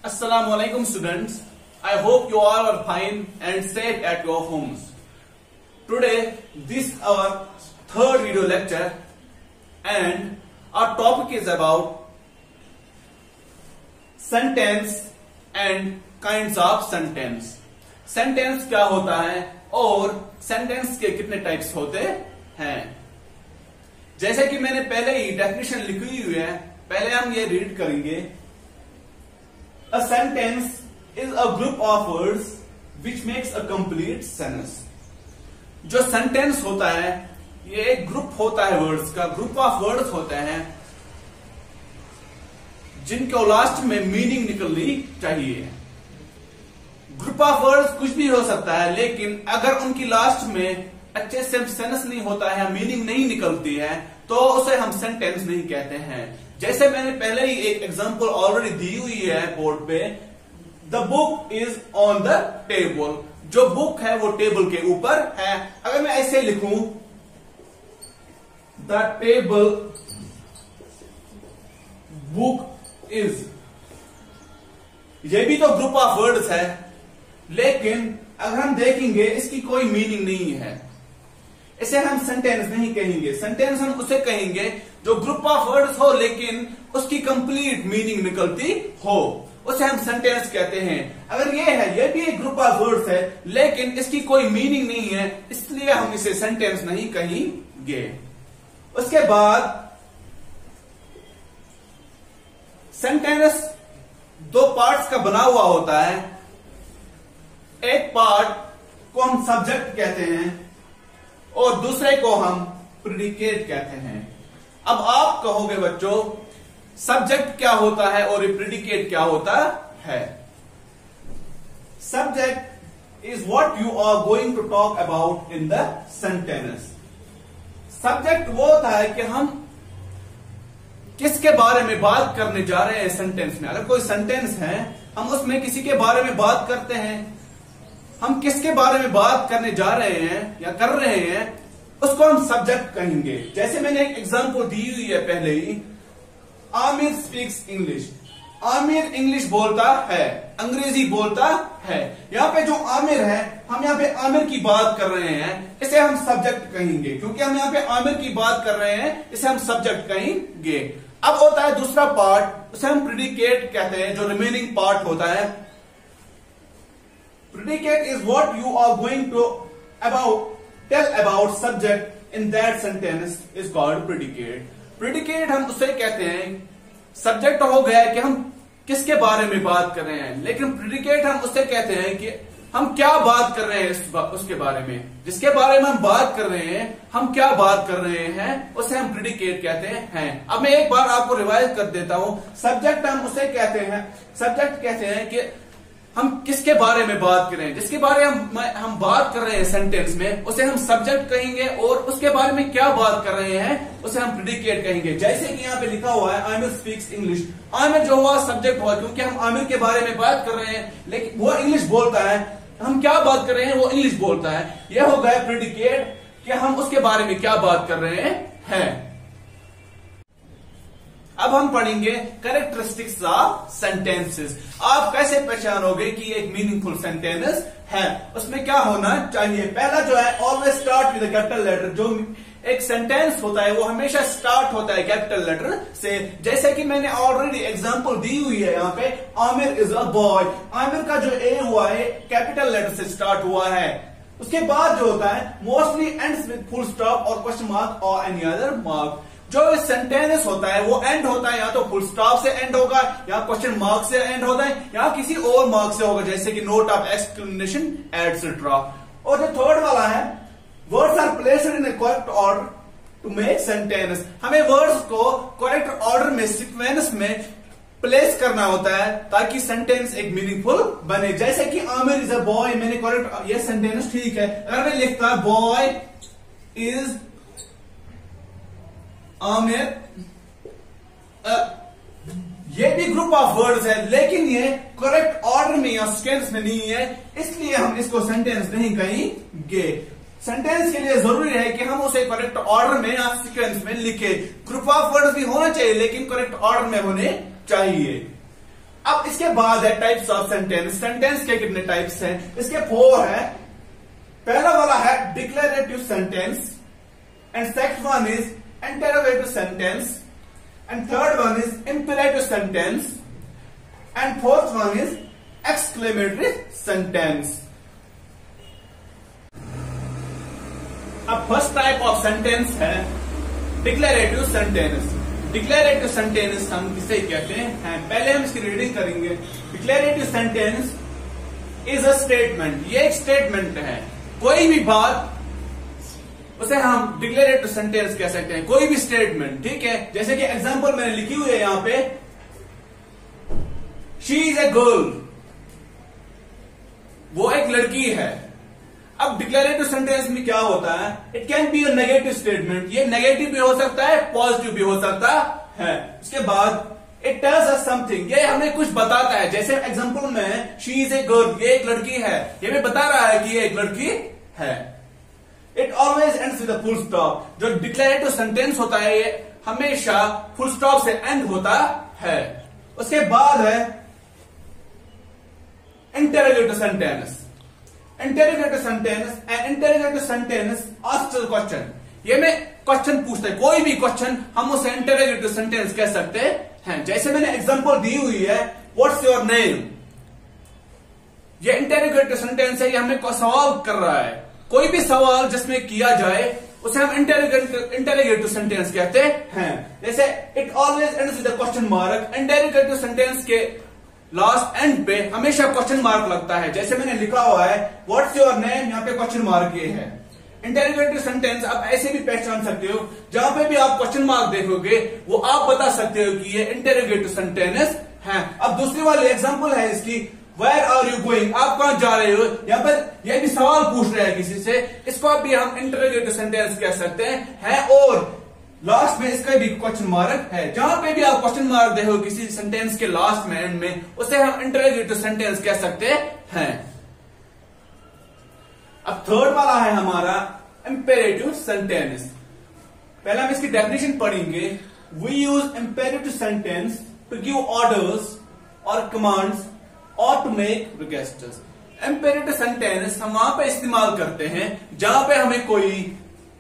Assalamualaikum students. I hope you all are fine and safe at your homes. Today, this is our third video lecture and our topic is about sentence and kinds of sentence. Sentence क्या होता है और sentence के कितने types होते हैं. जैसे कि मैंने पहले ही डेफिनेशन लिखी हुई है, पहले हम ये रीड करेंगे. A sentence is a group of words which makes a complete sentence. जो sentence होता है ये एक ग्रुप होता है वर्ड्स का, ग्रुप ऑफ वर्ड्स होते हैं जिनको लास्ट में मीनिंग निकलनी चाहिए. ग्रुप ऑफ वर्ड्स कुछ भी हो सकता है, लेकिन अगर उनकी लास्ट में अच्छे से सेंस नहीं होता है, मीनिंग नहीं निकलती है, तो उसे हम सेंटेंस नहीं कहते हैं. जैसे मैंने पहले ही एक एग्जांपल ऑलरेडी दी हुई है बोर्ड पे. The book is on the table. जो बुक है वो टेबल के ऊपर है. अगर मैं ऐसे लिखूं द टेबल बुक इज, ये भी तो ग्रुप ऑफ वर्ड्स है, लेकिन अगर हम देखेंगे इसकी कोई मीनिंग नहीं है. इसे हम सेंटेंस नहीं कहेंगे. सेंटेंस हम उसे कहेंगे जो ग्रुप ऑफ वर्ड्स हो लेकिन उसकी कंप्लीट मीनिंग निकलती हो, उसे हम सेंटेंस कहते हैं. अगर ये है, ये भी एक ग्रुप ऑफ वर्ड्स है लेकिन इसकी कोई मीनिंग नहीं है, इसलिए हम इसे सेंटेंस नहीं कहेंगे. उसके बाद सेंटेंस दो पार्ट्स का बना हुआ होता है. एक पार्ट को हम सब्जेक्ट कहते हैं और दूसरे को हम प्रेडिकेट कहते हैं. अब आप कहोगे बच्चों सब्जेक्ट क्या होता है और प्रेडिकेट क्या होता है. Subject is what you are going to talk about in the sentence. Subject वो होता है कि हम किसके बारे में बात करने जा रहे हैं सेंटेंस में. अगर कोई सेंटेंस है, हम उसमें किसी के बारे में बात करते हैं, हम किसके बारे में बात करने जा रहे हैं या कर रहे हैं, उसको हम सब्जेक्ट कहेंगे. जैसे मैंने एक एग्जांपल दी हुई है पहले ही. Aamir speaks English. Aamir English बोलता है, अंग्रेजी बोलता है. यहाँ पे जो आमिर है, हम यहाँ पे आमिर की बात कर रहे हैं, इसे हम सब्जेक्ट कहेंगे. क्योंकि हम यहाँ पे आमिर की बात कर रहे हैं, इसे हम सब्जेक्ट कहेंगे. अब होता है दूसरा पार्ट, उसे हम प्रेडिकेट कहते हैं, जो रिमेनिंग पार्ट होता है. Predicate is what you are going to tell about subject in that sentence is called predicate. Predicate हम उसे कहते हैं, सब्जेक्ट हो गया कि हम किसके बारे में बात कर रहे हैं, लेकिन predicate हम उसे कहते हैं कि हम क्या बात कर रहे हैं उसके बारे में. जिसके बारे में हम बात कर रहे हैं, हम क्या बात कर रहे हैं, उसे हम प्रेडिकेट कहते हैं. अब मैं एक बार आपको रिवाइज कर देता हूं. सब्जेक्ट हम उसे कहते हैं, सब्जेक्ट कहते हैं कि हम किसके बारे में बात कर रहे हैं, जिसके बारे में हम बात कर रहे हैं सेंटेंस में, उसे हम सब्जेक्ट कहेंगे, और उसके बारे में क्या बात कर रहे हैं उसे हम प्रेडिकेट कहेंगे. जैसे कि यहाँ पे लिखा हुआ है आमिर स्पीक्स इंग्लिश. आमिर जो हुआ सब्जेक्ट हुआ, क्योंकि हम आमिर के बारे में बात कर रहे हैं, लेकिन वो इंग्लिश बोलता है. हम क्या बात कर रहे हैं, वो इंग्लिश बोलता है. यह हो गया प्रेडिकेट कि हम उसके बारे में क्या बात कर रहे हैं. अब हम पढ़ेंगे कैरेक्टरिस्टिक्स ऑफ सेंटेंसेस. आप कैसे पहचानोगे कि एक मीनिंगफुल सेंटेंस है, उसमें क्या होना चाहिए. पहला जो है, always start with capital letter. जो एक सेंटेंस होता है वो हमेशा स्टार्ट होता है कैपिटल लेटर से. जैसे कि मैंने ऑलरेडी एग्जांपल दी हुई है यहाँ पे, Aamir is a boy. Aamir का जो ए हुआ है कैपिटल लेटर से स्टार्ट हुआ है. उसके बाद जो होता है mostly ends with full stop और क्वेश्चन मार्क और एनी अदर मार्क. जो सेंटेंस होता है वो एंड होता है या तो फुल स्टॉप से एंड होगा, या क्वेश्चन मार्क से एंड होता है, या किसी और मार्क से होगा, जैसे कि नोट ऑफ एक्सक्लेमेशन एटसेट्रा. और जो थर्ड वाला है, words are placed in a correct order to make sentence. हमें वर्ड्स को करेक्ट ऑर्डर में, सीक्वेंस में प्लेस करना होता है ताकि सेंटेंस एक मीनिंगफुल बने. जैसे कि आमिर इज अ बॉय, मैंने करेक्ट, ये सेंटेंस ठीक है. अगर मैं लिखता बॉय इज आमिर, ये भी ग्रुप ऑफ वर्ड्स है, लेकिन ये करेक्ट ऑर्डर में या सीक्वेंस में नहीं है, इसलिए हम इसको सेंटेंस नहीं कहेंगे. सेंटेंस के लिए जरूरी है कि हम उसे करेक्ट ऑर्डर में या सीक्वेंस में लिखे. ग्रुप ऑफ वर्ड्स भी होना चाहिए, लेकिन करेक्ट ऑर्डर में होने चाहिए. अब इसके बाद है टाइप्स ऑफ सेंटेंस। सेंटेंस के कितने टाइप्स हैं? इसके 4 है। पहला वाला है declarative sentence, and second one is interrogative sentence, and third one is imperative sentence, and fourth one is exclamatory sentence. अब फर्स्ट टाइप ऑफ सेंटेंस है डिक्लेरेटिव सेंटेंस। डिक्लेरेटिव सेंटेंस हम किसे कहते हैं? पहले हम इसकी रीडिंग करेंगे। Declarative sentence is a statement, ये एक स्टेटमेंट है। कोई भी बात उसे हम डिक्लेरेटिव सेंटेंस कह सकते हैं, कोई भी स्टेटमेंट, ठीक है। जैसे कि एग्जांपल मैंने लिखी हुई है यहां पे, शी इज ए गर्ल, वो एक लड़की है। अब डिक्लेरेटिव सेंटेंस में क्या होता है? It can be a negative statement, ये नेगेटिव भी हो सकता है, पॉजिटिव भी हो सकता है। उसके बाद इट टेल्स अस समथिंग, ये हमें कुछ बताता है। जैसे एग्जांपल में शी इज ए गर्ल, ये एक लड़की है, ये हमें बता रहा है कि ये एक लड़की है। It always ends with a full stop, जो डिक्लेरेटिव सेंटेंस होता है ये हमेशा फुल स्टॉप से एंड होता है। उसके बाद है interrogative sentence. Interrogative sentence, and interrogative sentence asks the question, ये में क्वेश्चन पूछता है, कोई भी क्वेश्चन हम उसे इंटरोगेटिव सेंटेंस कह सकते हैं। जैसे मैंने एग्जांपल दी हुई है, व्हाट्स योर नेम, ये इंटरोगेटिव सेंटेंस है, ये हमें सवाल कर रहा है। कोई भी सवाल जिसमें किया जाए उसे हम इंटरोगेटिव सेंटेंस कहते हैं। जैसे it always ends with a question mark, interrogative sentence के लास्ट एंड पे हमेशा क्वेश्चन मार्क लगता है। जैसे मैंने लिखा हुआ है व्हाट्स योर नेम, यहाँ पे क्वेश्चन मार्क ये है। इंटरोगेटिव सेंटेंस आप ऐसे भी पहचान सकते हो, जहां पे भी आप क्वेश्चन मार्क देखोगे वो आप बता सकते हो कि ये इंटरोगेटिव सेंटेंस है। अब दूसरी वाली एग्जांपल है इसकी, वेयर आर यू गोइंग, आप कहां जा रहे हो, यहाँ पर यह भी सवाल पूछ रहे हैं किसी से, इसको भी हम इंटरोगेटिव सेंटेंस कह सकते हैं। और लास्ट में इसका भी क्वेश्चन मार्क है, जहां पे भी आप क्वेश्चन मार्क देखो किसी सेंटेंस के लास्ट में एंड में, उसे हम इंटरोगेटिव सेंटेंस कह सकते हैं। अब थर्ड वाला है हमारा इंपेरेटिव सेंटेंस। पहले हम इसकी डेफिनेशन पढ़ेंगे। We use imperative sentence to give orders और कमांड्स और to make requests. Imperative sentence हम वहां पे इस्तेमाल करते हैं जहां पे हमें कोई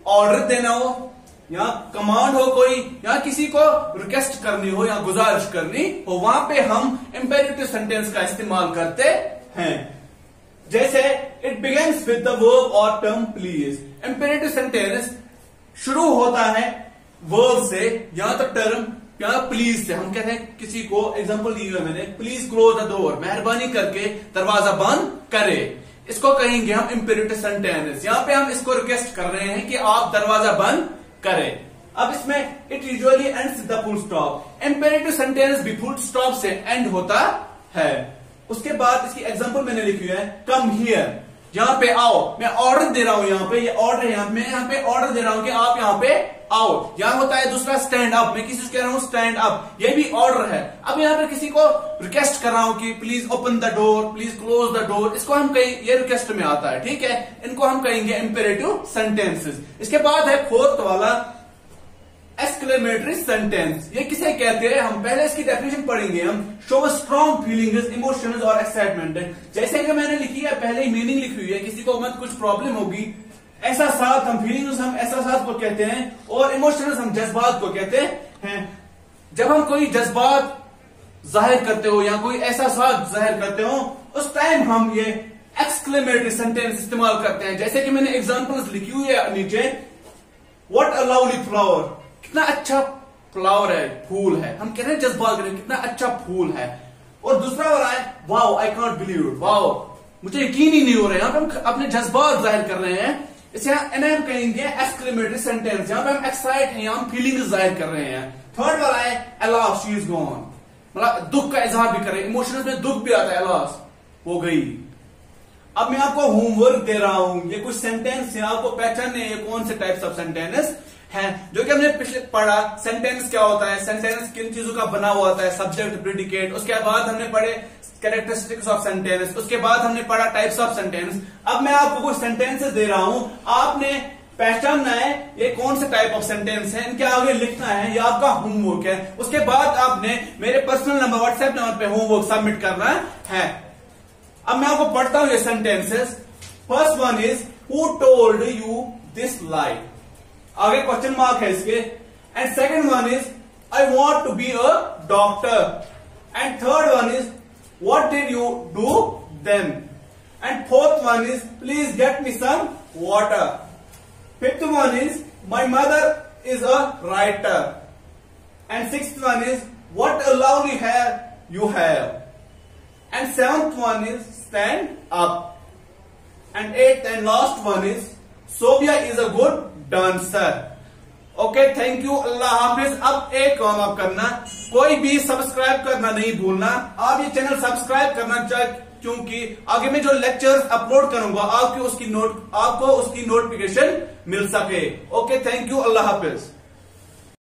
ऑर्डर देना हो, या कमांड हो कोई, या किसी को रिक्वेस्ट करनी हो या गुजारिश करनी हो, वहां पे हम इंपेरेटिव सेंटेंस का इस्तेमाल करते हैं। जैसे it begins with the verb और टर्म प्लीज। इंपेरेटिव सेंटेंस शुरू होता है वर्ब से या तो टर्म या प्लीज से। हम कहते हैं किसी को, एग्जांपल दी है मैंने, प्लीज क्लोज द डोर, मेहरबानी करके दरवाजा बंद करे, इसको कहेंगे हम इंपेरेटिव सेंटेंस। यहां पे हम इसको रिक्वेस्ट कर रहे हैं कि आप दरवाजा बंद करें। अब इसमें it usually ends with the full stop. Imperative sentence भी फुल स्टॉप से एंड होता है। उसके बाद इसकी एग्जांपल मैंने लिखी है, कम हियर, यहां पे आओ, मैं ऑर्डर दे रहा हूं, यहां पे ये ऑर्डर है, मैं यहां पे ऑर्डर दे रहा हूं कि आप यहां पे आओ। यहां होता है दूसरा स्टैंड अप, मैं किसी से कह रहा हूं स्टैंड अप, ये भी ऑर्डर है। अब यहां पे किसी को रिक्वेस्ट कर रहा हूं कि please open the door, please close the door, इसको हम कहीं, ये रिक्वेस्ट में आता है, ठीक है। इनको हम कहेंगे इंपेरेटिव सेंटेंसेस। इसके बाद है फोर्थ वाला एक्सक्लेमेटरी सेंटेंस। ये किसे कहते हैं? हम पहले इसकी डेफिनेशन पढ़ेंगे। हम शो स्ट्रॉन्ग फीलिंग्स, इमोशंस और एक्साइटमेंट। जैसे कि मैंने लिखी है, पहले ही मीनिंग लिखी हुई है, किसी को मत कुछ प्रॉब्लम होगी, ऐसा साथ हम फीलिंग्स, हम एहसास को कहते हैं, और इमोशंस हम जज्बात को कहते हैं। जब हम कोई जज्बात जाहिर करते हो या कोई एहसास जाहिर करते हो, उस टाइम हम ये एक्सक्लेमेटरी सेंटेंस इस्तेमाल करते हैं। जैसे कि मैंने एग्जांपल्स लिखी हुई है नीचे, व्हाट अ लवली फ्लावर, कितना अच्छा फ्लावर है, फूल है, हम कह रहे हैं जज्बात करें, कितना अच्छा फूल है। और दूसरा वाला है, wow I can't believe it, wow मुझे यकीन ही नहीं हो रहा है, यहां पे हम अपने जज्बात जाहिर कर रहे हैं, इसे हम कहेंगे एक्सक्लेमेटरी सेंटेंस। यहां पे हम एक्साइट हैं, हम फीलिंग जाहिर कर रहे हैं। थर्ड वाला है अलास शी इज गॉन, मतलब दुख का इजहार भी करें, इमोशंस में दुख भी आता है, अलास हो गई। अब मैं आपको होमवर्क दे रहा हूं, ये कुछ सेंटेंस है, आपको पहचानने ये कौन से टाइप्स ऑफ सेंटेंस है, जो कि हमने पिछले पढ़ा। सेंटेंस क्या होता है, सेंटेंस किन चीजों का बना हुआ होता है, सब्जेक्ट, प्रेडिकेट। उसके बाद हमने पढ़े कैरेक्टरिस्टिक्स ऑफ सेंटेंस, उसके बाद हमने पढ़ा टाइप्स ऑफ सेंटेंस। अब मैं आपको कुछ सेंटेंसेस दे रहा हूं, आपने पहचानना है ये कौन से टाइप ऑफ सेंटेंस है, इनके आगे लिखना है, ये आपका होमवर्क है। उसके बाद आपने मेरे पर्सनल नंबर व्हाट्सएप नंबर पे होमवर्क सबमिट करना है। अब मैं आपको पढ़ता हूं ये sentences. First one is who told you this lie, आगे क्वेश्चन मार्क है इसके। And second one is I want to be a doctor. And third one is what did you do then. And fourth one is please get me some water. Fifth one is my mother is a writer. And sixth one is what a lovely hair you have. And seventh one is stand up. And eighth and last one is Sophia is a good dancer. Okay, thank you, अल्लाह हाफिज। अब एक काम आप करना, कोई भी subscribe करना नहीं भूलना। आप ये चैनल सब्सक्राइब करना चाहिए, क्योंकि आगे में जो लेक्चर्स अपलोड करूंगा आपको उसकी नोटिफिकेशन मिल सके। ओके, थैंक यू, अल्लाह हाफिज।